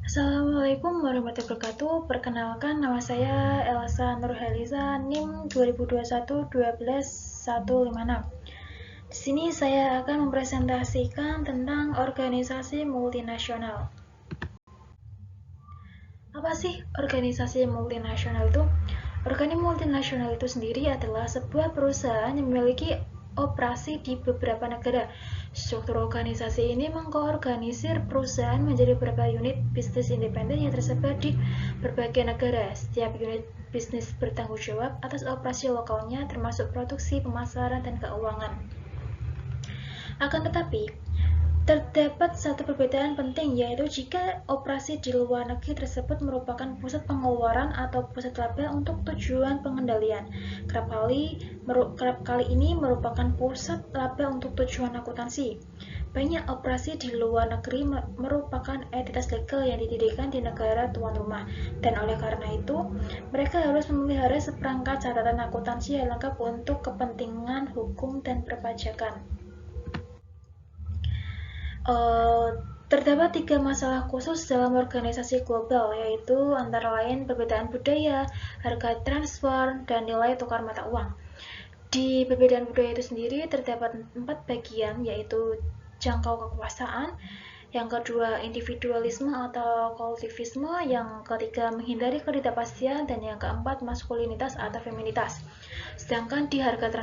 Assalamualaikum warahmatullahi wabarakatuh. Perkenalkan, nama saya Elsa Nurheliza, NIM 2021-12156. Di sini saya akan mempresentasikan tentang organisasi multinasional. Apa sih organisasi multinasional itu? Organisasi multinasional itu sendiri adalah sebuah perusahaan yang memiliki operasi di beberapa negara. Struktur organisasi ini mengorganisir perusahaan menjadi beberapa unit bisnis independen yang tersebar di berbagai negara. Setiap unit bisnis bertanggung jawab atas operasi lokalnya, termasuk produksi, pemasaran, dan keuangan. Akan tetapi, terdapat satu perbedaan penting, yaitu jika operasi di luar negeri tersebut merupakan pusat pengeluaran atau pusat laba untuk tujuan pengendalian. Kerap kali ini merupakan pusat laba untuk tujuan akuntansi. Banyak operasi di luar negeri merupakan entitas legal yang didirikan di negara tuan rumah, dan oleh karena itu, mereka harus memelihara seperangkat catatan akuntansi yang lengkap untuk kepentingan hukum dan perpajakan. Terdapat 3 masalah khusus dalam organisasi global, yaitu antara lain perbedaan budaya, harga transfer, dan nilai tukar mata uang. Di perbedaan budaya itu sendiri terdapat 4 bagian, yaitu jangkau kekuasaan, yang kedua individualisme atau kolektivisme, yang ketiga menghindari ketidakpastian, dan yang keempat maskulinitas atau feminitas. Sedangkan di harga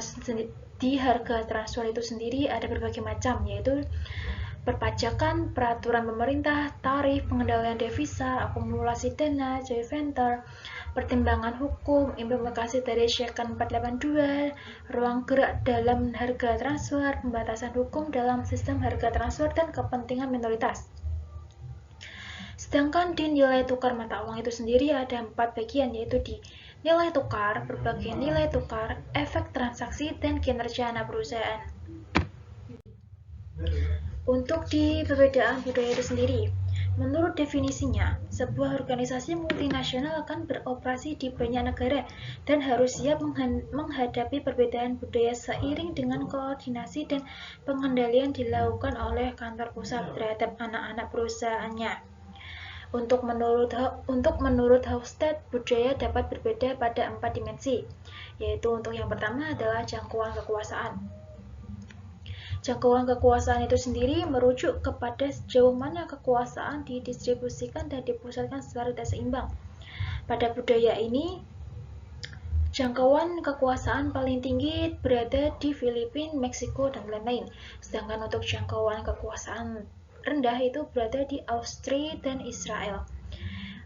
transfer itu sendiri ada berbagai macam, yaitu perpajakan, peraturan pemerintah, tarif, pengendalian devisa, akumulasi dana, joint venture, pertimbangan hukum, implementasi dari Syekan 482, ruang gerak dalam harga transfer, pembatasan hukum dalam sistem harga transfer, dan kepentingan minoritas. Sedangkan di nilai tukar mata uang itu sendiri ada 4 bagian, yaitu di nilai tukar, berbagai nilai tukar, efek transaksi, dan kinerja anak perusahaan. Untuk di perbedaan budaya itu sendiri, menurut definisinya, sebuah organisasi multinasional akan beroperasi di banyak negara dan harus siap menghadapi perbedaan budaya seiring dengan koordinasi dan pengendalian dilakukan oleh kantor pusat terhadap anak-anak perusahaannya. Untuk menurut Hofstede, budaya dapat berbeda pada 4 dimensi, yaitu untuk yang pertama adalah jangkauan kekuasaan. Jangkauan kekuasaan itu sendiri merujuk kepada sejauh mana kekuasaan didistribusikan dan dipusatkan secara tidak seimbang. Pada budaya ini, jangkauan kekuasaan paling tinggi berada di Filipina, Meksiko, dan lain-lain. Sedangkan untuk jangkauan kekuasaan rendah itu berada di Austria dan Israel.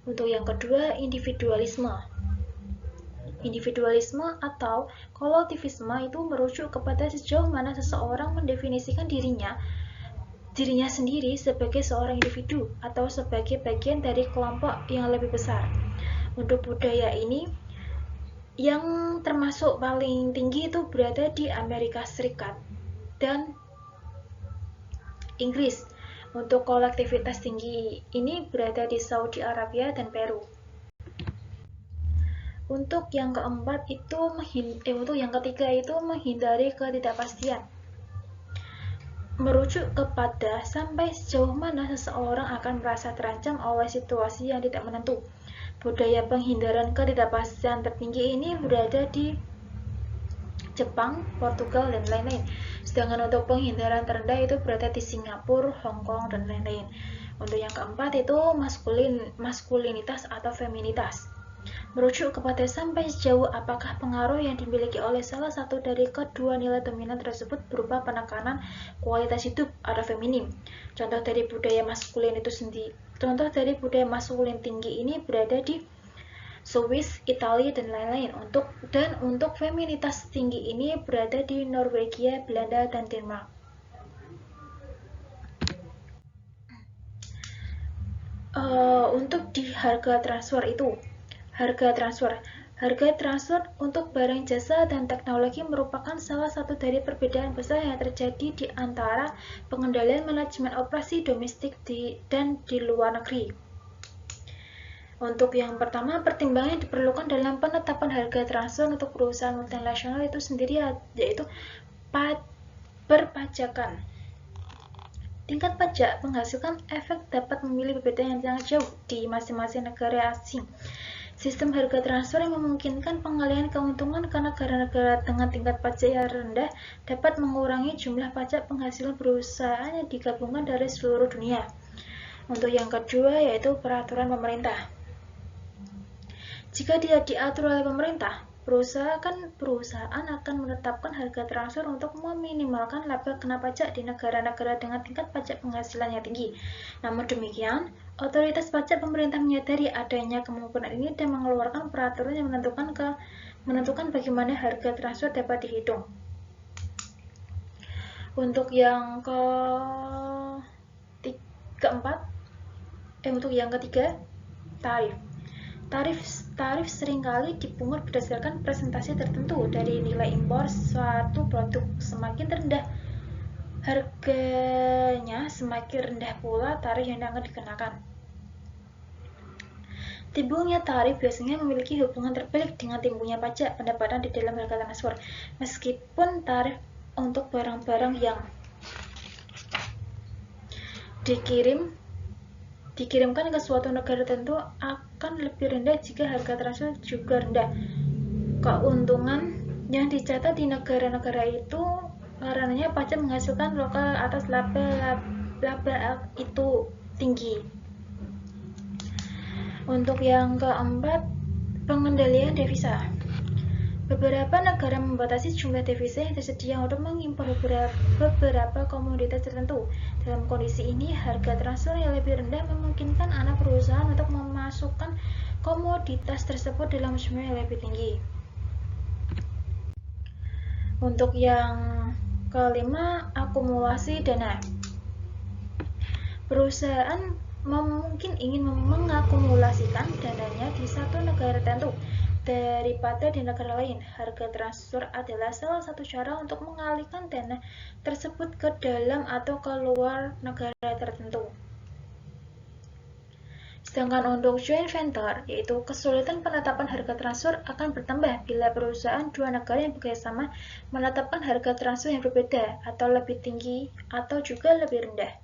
Untuk yang kedua, individualisme. Individualisme atau kolektivisme itu merujuk kepada sejauh mana seseorang mendefinisikan dirinya sendiri sebagai seorang individu atau sebagai bagian dari kelompok yang lebih besar. Untuk budaya ini, yang termasuk paling tinggi itu berada di Amerika Serikat dan Inggris. Untuk kolektivitas tinggi ini berada di Saudi Arabia dan Peru. Untuk yang ketiga itu menghindari ketidakpastian. Merujuk kepada sampai sejauh mana seseorang akan merasa terancam oleh situasi yang tidak menentu. Budaya penghindaran ketidakpastian tertinggi ini berada di Jepang, Portugal, dan lain-lain. Sedangkan untuk penghindaran terendah itu berada di Singapura, Hong Kong, dan lain-lain. Untuk yang keempat itu maskulinitas atau feminitas. Merujuk kepada sampai sejauh apakah pengaruh yang dimiliki oleh salah satu dari kedua nilai dominan tersebut berupa penekanan kualitas hidup atau feminim. Contoh dari budaya maskulin tinggi ini berada di Swiss, Italia, dan lain-lain. Untuk feminitas tinggi ini berada di Norwegia, Belanda, dan Denmark. Untuk di harga transfer itu, harga transfer untuk barang jasa dan teknologi merupakan salah satu dari perbedaan besar yang terjadi di antara pengendalian manajemen operasi domestik dan di luar negeri. Untuk yang pertama, pertimbangan yang diperlukan dalam penetapan harga transfer untuk perusahaan multinasional itu sendiri yaitu perpajakan. tingkat pajak menghasilkan efek dapat memilih perbedaan yang sangat jauh di masing-masing negara asing. Sistem harga transfer yang memungkinkan pengalihan keuntungan ke negara-negara dengan tingkat pajak yang rendah dapat mengurangi jumlah pajak penghasilan perusahaan yang digabungkan dari seluruh dunia. Untuk yang kedua yaitu peraturan pemerintah. Jika tidak diatur oleh pemerintah, perusahaan akan menetapkan harga transfer untuk meminimalkan laba kena pajak di negara-negara dengan tingkat pajak penghasilan yang tinggi. Namun demikian, otoritas pajak pemerintah menyadari adanya kemungkinan ini dan mengeluarkan peraturan yang menentukan bagaimana harga transfer dapat dihitung. Untuk yang ketiga, tarif. Tarif seringkali dipungut berdasarkan presentasi tertentu dari nilai impor suatu produk. Semakin rendah harganya, semakin rendah pula tarif yang akan dikenakan. Timbulnya tarif biasanya memiliki hubungan terbalik dengan timbulnya pajak pendapatan di dalam harga transfer. Meskipun tarif untuk barang-barang yang dikirimkan ke suatu negara tertentu akan lebih rendah jika harga transfer juga rendah. Keuntungan yang dicatat di negara-negara itu karenanya pajak menghasilkan lokal atas laba itu tinggi. Untuk yang keempat, pengendalian devisa. Beberapa negara membatasi jumlah devisa yang tersedia untuk mengimpor beberapa komoditas tertentu. Dalam kondisi ini, harga transfer yang lebih rendah memungkinkan anak perusahaan untuk memasukkan komoditas tersebut dalam jumlah yang lebih tinggi. Untuk yang kelima, akumulasi dana. Perusahaan mungkin ingin mengakumulasikan dananya di satu negara tertentu daripada di negara lain. Harga transfer adalah salah satu cara untuk mengalihkan dana tersebut ke dalam atau keluar negara tertentu. Sedangkan untuk joint venture, yaitu kesulitan penetapan harga transfer akan bertambah bila perusahaan dua negara yang bekerjasama menetapkan harga transfer yang berbeda atau lebih tinggi atau juga lebih rendah.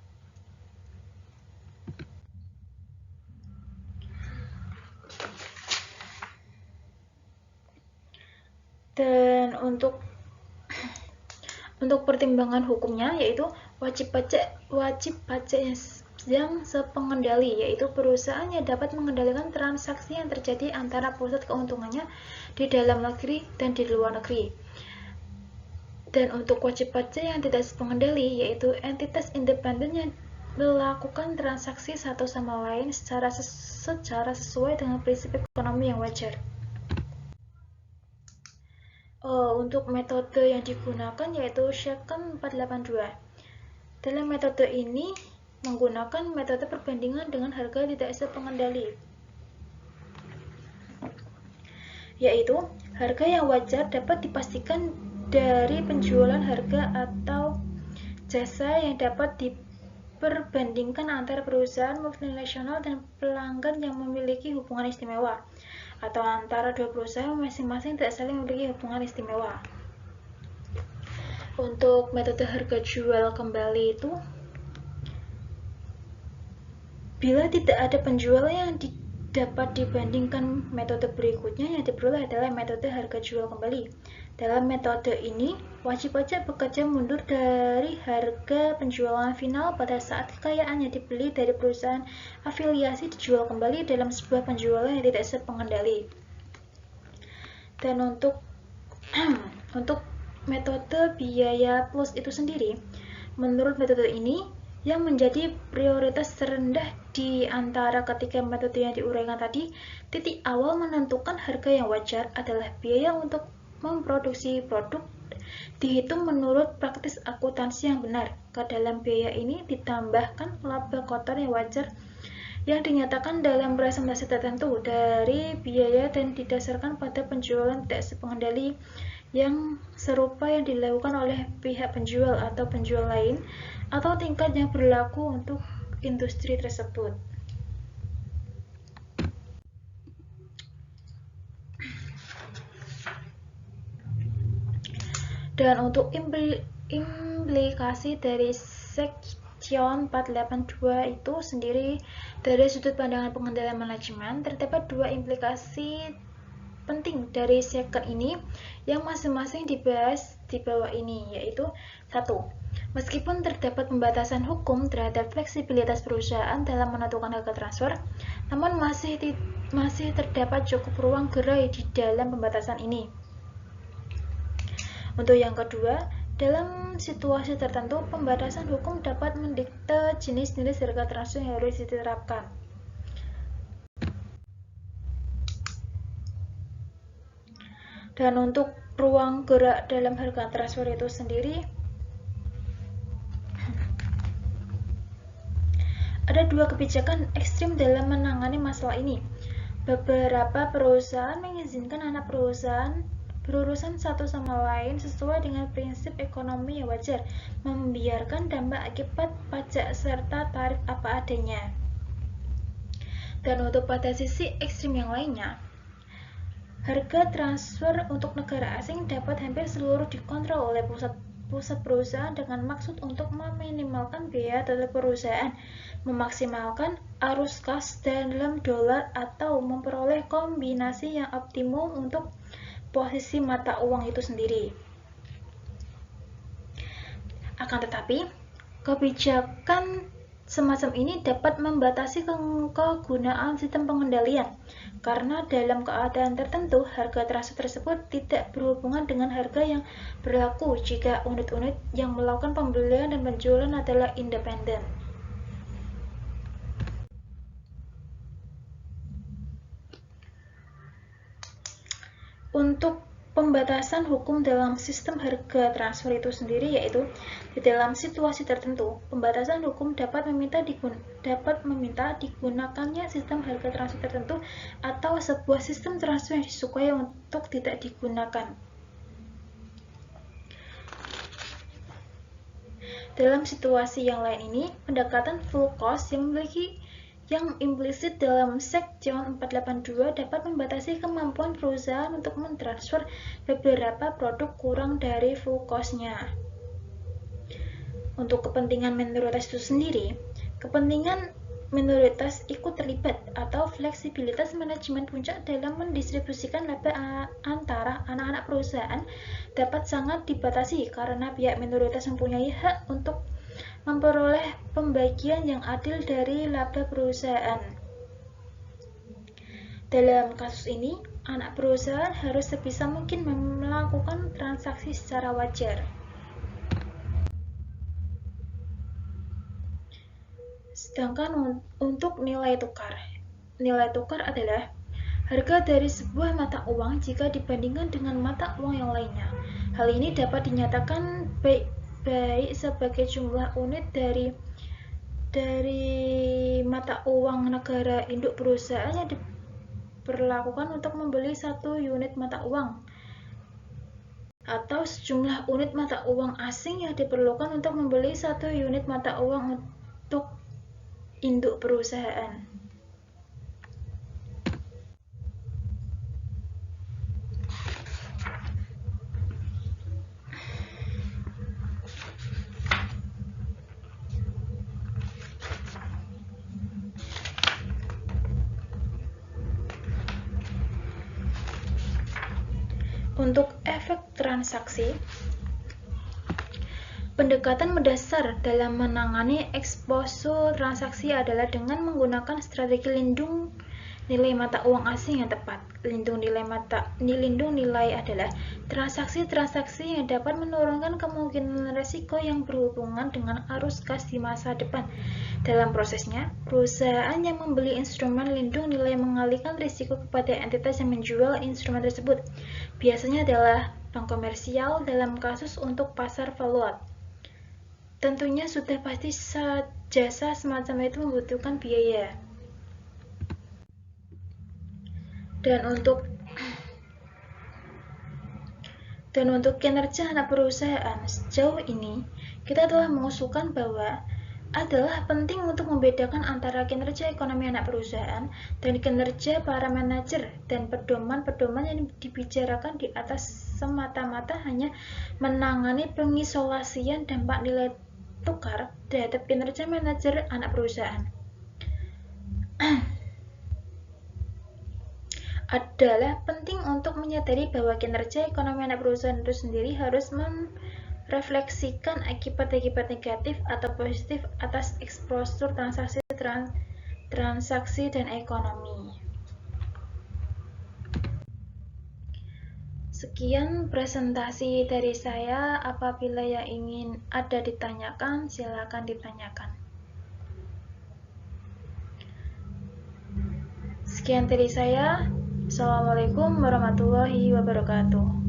Dan untuk pertimbangan hukumnya yaitu wajib pajak yang sepengendali, yaitu perusahaan yang dapat mengendalikan transaksi yang terjadi antara pusat keuntungannya di dalam negeri dan di luar negeri. Dan untuk wajib pajak yang tidak sepengendali, yaitu entitas independen yang melakukan transaksi satu sama lain secara sesuai dengan prinsip ekonomi yang wajar. Untuk metode yang digunakan yaitu Second 482. Dalam metode ini menggunakan metode perbandingan dengan harga tidak sepengendali, yaitu harga yang wajar dapat dipastikan dari penjualan harga atau jasa yang dapat diperbandingkan antara perusahaan multinasional dan pelanggan yang memiliki hubungan istimewa, atau antara dua perusahaan masing-masing tidak saling memiliki hubungan istimewa. Untuk metode harga jual kembali itu, bila tidak ada penjual yang dapat dibandingkan, metode berikutnya yang diperoleh adalah metode harga jual kembali. Dalam metode ini, wajib pajak bekerja mundur dari harga penjualan final pada saat kekayaan yang dibeli dari perusahaan afiliasi dijual kembali dalam sebuah penjualan yang tidak sepengendali. Dan untuk metode biaya plus itu sendiri, menurut metode ini, yang menjadi prioritas terendah di antara ketiga metode yang diuraikan tadi, titik awal menentukan harga yang wajar adalah biaya untuk memproduksi produk dihitung menurut praktis akuntansi yang benar. Ke dalam biaya ini ditambahkan laba kotor yang wajar yang dinyatakan dalam presentasi tertentu dari biaya dan didasarkan pada penjualan tidak sepengendali yang serupa yang dilakukan oleh pihak penjual atau penjual lain, atau tingkat yang berlaku untuk industri tersebut. Dan untuk implikasi dari Sektion 482 itu sendiri, dari sudut pandangan pengendalian manajemen, terdapat dua implikasi penting dari second ini yang masing-masing dibahas di bawah ini, yaitu 1. Meskipun terdapat pembatasan hukum terhadap fleksibilitas perusahaan dalam menentukan harga transfer, namun masih terdapat cukup ruang gerai di dalam pembatasan ini. Untuk yang kedua, dalam situasi tertentu, pembatasan hukum dapat mendikte jenis-jenis harga transfer yang harus diterapkan. Dan untuk ruang gerak dalam harga transfer itu sendiri, ada dua kebijakan ekstrim dalam menangani masalah ini. Beberapa perusahaan mengizinkan anak perusahaan berurusan satu sama lain sesuai dengan prinsip ekonomi yang wajar, membiarkan dampak akibat pajak serta tarif apa adanya. Dan untuk pada sisi ekstrim yang lainnya, harga transfer untuk negara asing dapat hampir seluruh dikontrol oleh pusat perusahaan dengan maksud untuk meminimalkan biaya tetap perusahaan, memaksimalkan arus kas dalam dolar, atau memperoleh kombinasi yang optimum untuk posisi mata uang itu sendiri. Akan tetapi, kebijakan semacam ini dapat membatasi kegunaan sistem pengendalian, karena dalam keadaan tertentu harga transfer tersebut tidak berhubungan dengan harga yang berlaku jika unit-unit yang melakukan pembelian dan penjualan adalah independen. Untuk pembatasan hukum dalam sistem harga transfer itu sendiri, yaitu di dalam situasi tertentu, pembatasan hukum dapat meminta digunakannya sistem harga transfer tertentu atau sebuah sistem transfer yang disukai untuk tidak digunakan. Dalam situasi yang lain ini, pendekatan full cost yang implisit dalam Sektion 482 dapat membatasi kemampuan perusahaan untuk mentransfer beberapa produk kurang dari full cost-nya. Untuk kepentingan minoritas itu sendiri, kepentingan minoritas ikut terlibat atau fleksibilitas manajemen puncak dalam mendistribusikan laba antara anak-anak perusahaan dapat sangat dibatasi karena pihak minoritas mempunyai hak untuk memperoleh pembagian yang adil dari laba perusahaan. Dalam kasus ini, anak perusahaan harus sebisa mungkin melakukan transaksi secara wajar. Sedangkan untuk nilai tukar adalah harga dari sebuah mata uang jika dibandingkan dengan mata uang yang lainnya. Hal ini dapat dinyatakan baik sebagai jumlah unit dari mata uang negara induk perusahaan yang diperlakukan untuk membeli satu unit mata uang, atau sejumlah unit mata uang asing yang diperlukan untuk membeli satu unit mata uang untuk induk perusahaan. Untuk efek transaksi, pendekatan mendasar dalam menangani eksposur transaksi adalah dengan menggunakan strategi lindung nilai mata uang asing yang tepat. Lindung nilai adalah transaksi-transaksi yang dapat menurunkan kemungkinan risiko yang berhubungan dengan arus kas di masa depan. Dalam prosesnya, perusahaan yang membeli instrumen lindung nilai mengalihkan risiko kepada entitas yang menjual instrumen tersebut. Biasanya adalah bank komersial dalam kasus untuk pasar valuat. Tentunya sudah pasti jasa semacam itu membutuhkan biaya. Dan untuk kinerja anak perusahaan, sejauh ini kita telah mengusulkan bahwa adalah penting untuk membedakan antara kinerja ekonomi anak perusahaan dan kinerja para manajer, dan pedoman-pedoman yang dibicarakan di atas semata-mata hanya menangani pengisolasian dampak nilai tukar terhadap kinerja manajer anak perusahaan. Adalah penting untuk menyadari bahwa kinerja ekonomi anak perusahaan itu sendiri harus merefleksikan akibat-akibat negatif atau positif atas eksposur transaksi dan ekonomi. Sekian presentasi dari saya. Apabila yang ingin ada ditanyakan, silakan ditanyakan. Sekian dari saya. Assalamualaikum warahmatullahi wabarakatuh.